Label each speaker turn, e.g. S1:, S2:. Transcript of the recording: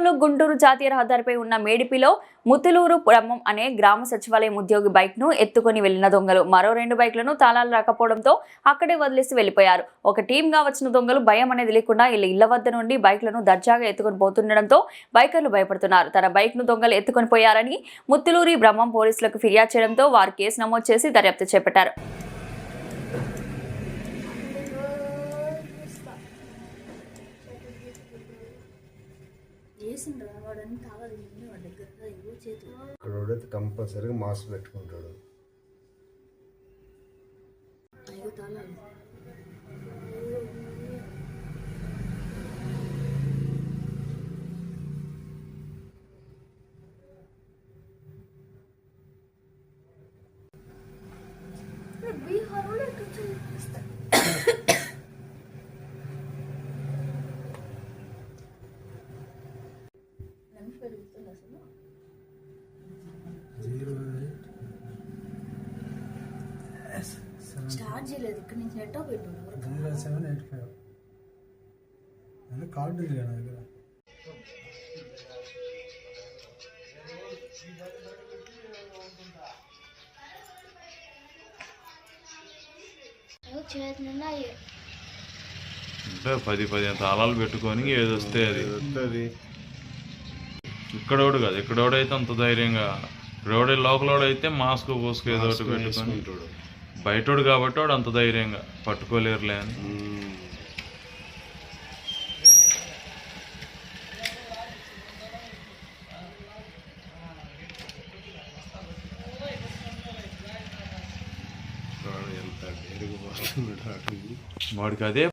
S1: కర్నూలు గుంటూరు జాతీయ రహదారిపై ఉన్న మేడిపిలో ముతులూరు బ్రహ్మం అనే గ్రామ సచివాలయం ఉద్యోగి బైక్ ను ఎత్తుకొని వెళ్లిన దొంగలు మరో 2 బైక్లను తాళాలు రాకపోవడంతో అక్కడే వదిలేసి వెళ్లిపోయారు. ఒక టీమ్ గా వచ్చిన దొంగలు భయం అనేది లేకుండా ఇళ్ల వద్ద నుండి బైక్లను దర్జాగా ఎత్తుకొని పోతుండడంతో బైకర్లు భయపడుతున్నారు. తన బైక్ ను దొంగలు ఎత్తుకొని పోయారని ముతులూరు బ్రహ్మం పోలీసులకు ఫిర్యాదు చేయడంతో వారు కేసు నమోదు చేసి దర్యాప్తు చేపట్టారు.
S2: ఇక్కడ కంపల్సరీగా మాస్క్ పెట్టుకుంటాడు.
S3: స్టార్ట్ చేయలేదు. ఇక్కడ నుంచి నెట్టో పెట్టు
S4: 0785 కార్డు ఉంది కదా దగ్గర.
S5: అంటే 10-15 తాళాలు పెట్టుకొని ఏది వస్తే అది ఇక్కడోడు కాదు, ఇక్కడోడైతే అంత ధైర్యంగా, ఇక్కడోడే లోకలోడైతే మాస్క్ పోసుకు ఏదో ఒకటి పెట్టుకొని, బయటోడు కాబట్టి వాడు అంత ధైర్యంగా పట్టుకోలేరులే అని. వాడికి అదే